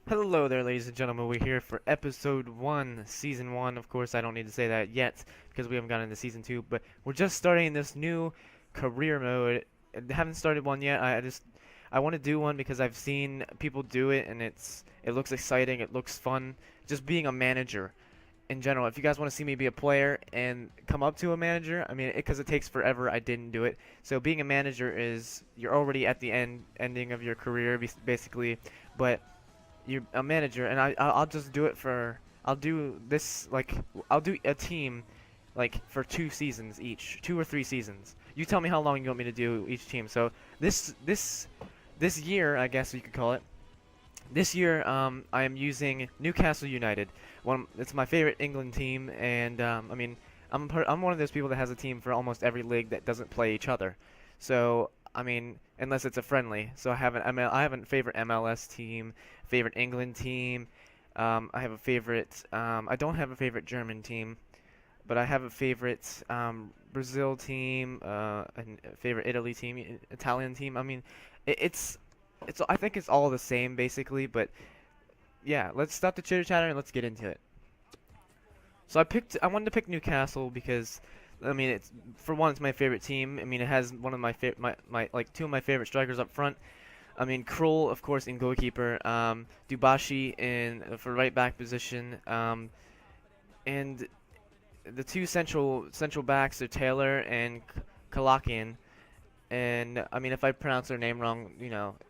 Hello there, ladies and gentlemen. We're here for episode 1, season 1. Of course, I don't need to say that yet because we haven't gotten into season 2, but we're just starting this new career mode. I haven't started one yet. I want to do one because I've seen people do it and it looks exciting, it looks fun. Just being a manager in general. If you guys want to see me be a player and come up to a manager, I mean, because it takes forever, I didn't do it. So being a manager is you're already at the ending of your career basically, but you're a manager, and I'll just do it for I'll do this like I'll do a team like for 2 seasons each, 2 or 3 seasons. You tell me how long you want me to do each team. So this year, I guess you could call it. This year, I am using Newcastle United. It's my favorite England team, and I mean, I'm one of those people that has a team for almost every league that doesn't play each other. So I mean, unless it's a friendly. So I have a favorite MLS team, favorite England team. I have a favorite. I don't have a favorite German team, but I have a favorite Brazil team, and a favorite Italy team, Italian team. I mean, it, it's it's. I think it's all the same basically. But yeah, let's stop the chitter chatter and let's get into it. So I wanted to pick Newcastle because, I mean, it's for one, it's my favorite team. I mean, it has one of my favorite, my like two of my favorite strikers up front. I mean, Kroll, of course, in goalkeeper, Dubashi in for right back position, and the two central backs are Taylor and Kalakian. And I mean, if I pronounce their name wrong,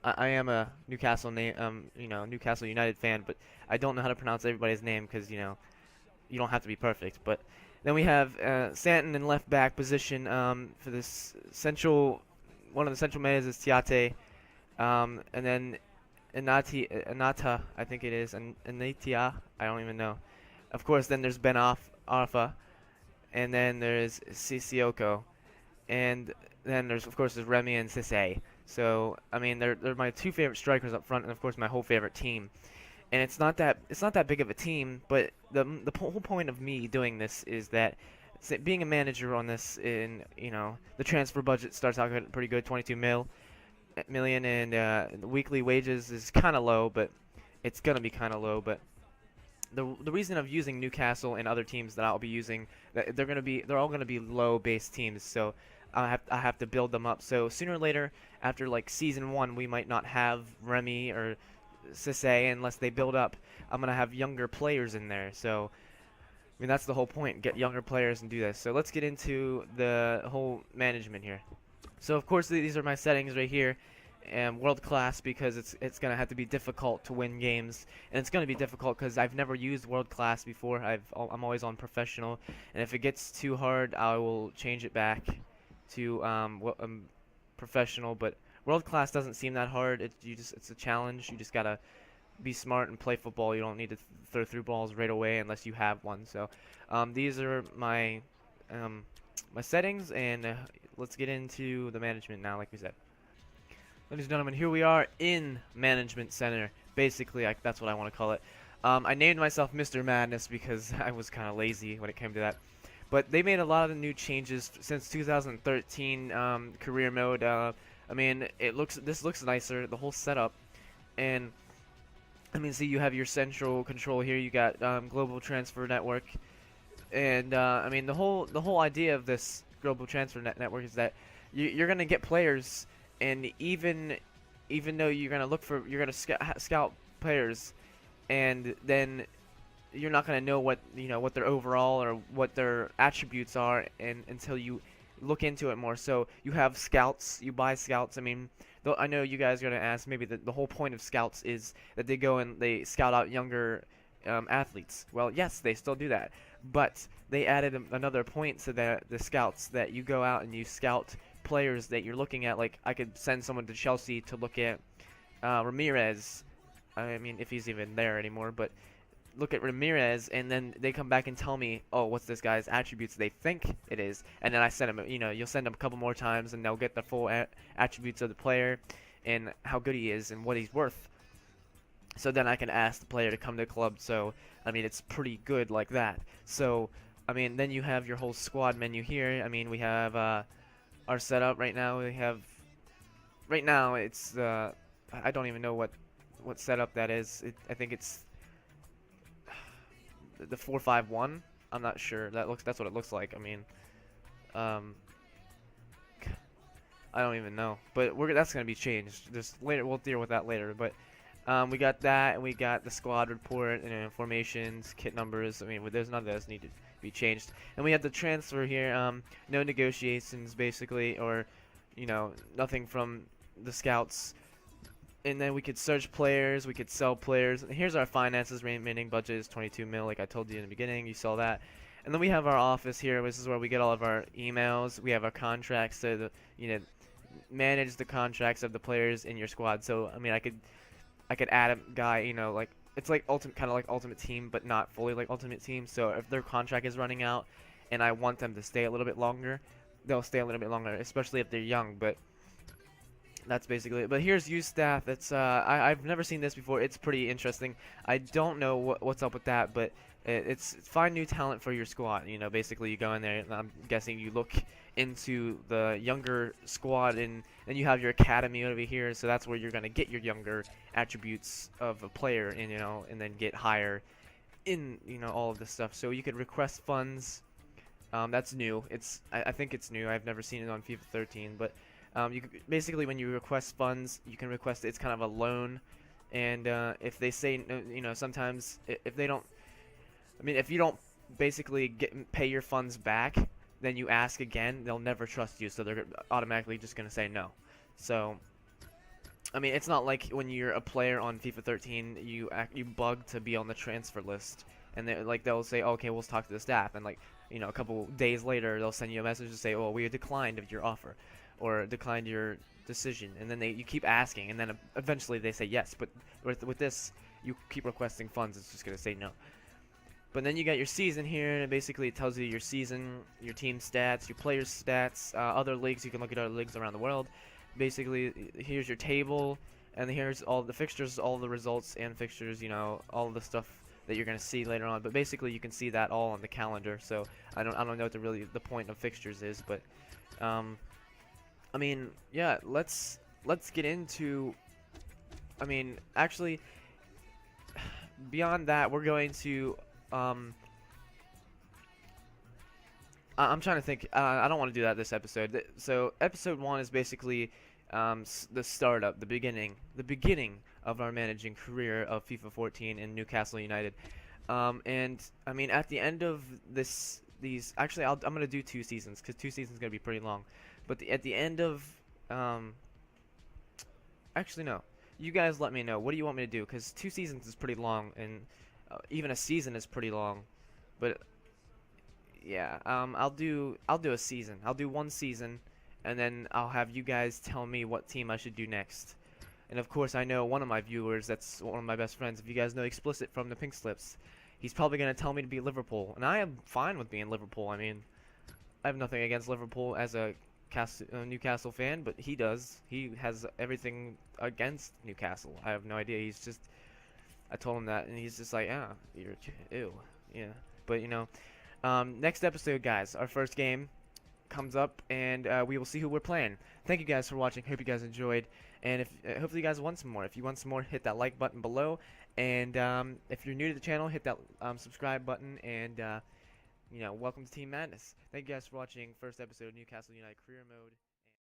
I am a Newcastle United fan, but I don't know how to pronounce everybody's name because you don't have to be perfect. But then we have Santon in left back position for this central. One of the central mids is Tiate, and then Inata, I think it is, and Inatia, I don't even know. Of course, then there's Arfa, and then there's Sissoko, and then there's Remy and Sisse. So I mean, they're my two favorite strikers up front, and of course my whole favorite team. And it's not that big of a team, but the whole point of me doing this is that being a manager on this, in the transfer budget starts out pretty good, 22 million, and the weekly wages is kind of low, but it's gonna be kind of low. But the reason of using Newcastle and other teams that I'll be using, they're all gonna be low base teams, so I have to build them up. So sooner or later, after like season 1, we might not have Remy or Sisse unless they build up. I'm gonna have younger players in there, so I mean that's the whole point. Get younger players and do this. So let's get into the whole management here. So of course these are my settings right here, and world class because it's gonna have to be difficult to win games, and it's gonna be difficult because I've never used world class before. I'm always on professional, and if it gets too hard, I will change it back to professional. But world class doesn't seem that hard. It's a challenge. You just gotta be smart and play football. You don't need to throw through balls right away unless you have one. So these are my settings, and let's get into the management now, like we said. Ladies and gentlemen, here we are in Management Center. Basically, that's what I want to call it. I named myself Mr. Madness because I was kind of lazy when it came to that. But they made a lot of the new changes since 2013 career mode. I mean, this looks nicer, the whole setup, and I mean, see, you have your central control here. You got global transfer network, and I mean, the whole idea of this global transfer network is that you're gonna get players, and even though you're gonna scout players, and then you're not gonna know what their overall or what their attributes are, and until you look into it more. So you have scouts, you buy scouts. I mean, though I know you guys are gonna ask, maybe the whole point of scouts is that they go and they scout out younger athletes. Well, yes, they still do that, but they added another point to the scouts, that you go out and you scout players that you're looking at. Like I could send someone to Chelsea to look at Ramirez. I mean, if he's even there anymore, but look at Ramirez, and then they come back and tell me, oh, what's this guy's attributes they think it is, and then I send them, you'll send them a couple more times, and they'll get the full attributes of the player, and how good he is, and what he's worth. So then I can ask the player to come to the club. So I mean, it's pretty good like that. So I mean, then you have your whole squad menu here. I mean, we have our setup right now. Right now it's I don't even know what setup that is. I think it's the 4-5-1. I'm not sure. That's what it looks like. I mean, um, I don't even know. But that's gonna be changed. Just later, we'll deal with that later. But we got that, and we got the squad report and formations, kit numbers. I mean, there's none of those need to be changed. And we have the transfer here. No negotiations, basically, or nothing from the scouts. And then we could search players, we could sell players. And here's our finances. Remaining budget is 22 mil, like I told you in the beginning. You saw that. And then we have our office here. This is where we get all of our emails. We have our contracts to manage the contracts of the players in your squad. So I mean, I could add a guy, like it's like kind of like Ultimate Team, but not fully like Ultimate Team. So if their contract is running out, and I want them to stay a little bit longer, they'll stay a little bit longer, especially if they're young. But that's basically it. But here's youth staff. It's I've never seen this before. It's pretty interesting. I don't know what's up with that, but it's find new talent for your squad. Basically you go in there, and I'm guessing you look into the younger squad, and then you have your academy over here. So that's where you're gonna get your younger attributes of a player, and then get higher in all of this stuff. So you could request funds. That's new. I think it's new. I've never seen it on FIFA 13, but basically when you request funds, you can request it's kind of a loan, and if they say no, sometimes if they don't, I mean, if you don't basically pay your funds back, then you ask again, they'll never trust you, so they're automatically just gonna say no. So I mean, it's not like when you're a player on FIFA 13, you bug to be on the transfer list, and they'll say, okay, we'll talk to the staff, and a couple days later they'll send you a message to say, oh, we declined your offer, or declined your decision, and then you keep asking, and then eventually they say yes. But with this, you keep requesting funds, it's just gonna say no. But then you got your season here, and basically it tells you your season, your team stats, your players' stats, other leagues. You can look at other leagues around the world. Basically, here's your table, and here's all the fixtures, all the results and fixtures. All the stuff that you're gonna see later on. But basically, you can see that all on the calendar. So I don't know what the point of fixtures is, but I mean, yeah, let's get into. I mean, actually, beyond that, we're going to. I'm trying to think. I don't want to do that this episode. So episode 1 is basically the startup, the beginning of our managing career of FIFA 14 in Newcastle United. And I mean, at the end of these, actually, I'm gonna do 2 seasons, because 2 seasons is gonna be pretty long. But at the end of, actually no, you guys let me know. What do you want me to do? Because 2 seasons is pretty long, and even a season is pretty long. But yeah, I'll do a season. I'll do 1 season, and then I'll have you guys tell me what team I should do next. And of course, I know one of my viewers, that's one of my best friends. If you guys know Explicit from the Pink Slips, he's probably gonna tell me to be Liverpool, and I am fine with being Liverpool. I mean, I have nothing against Liverpool as a Newcastle fan, but he does. He has everything against Newcastle. I have no idea. I told him that, and he's just like, yeah, ew, yeah. But next episode, guys, our first game comes up, and we will see who we're playing. Thank you guys for watching. Hope you guys enjoyed, and hopefully you guys want some more. If you want some more, hit that like button below, and if you're new to the channel, hit that subscribe button, and welcome to Team Madness. Thank you guys for watching first episode of Newcastle United Career Mode.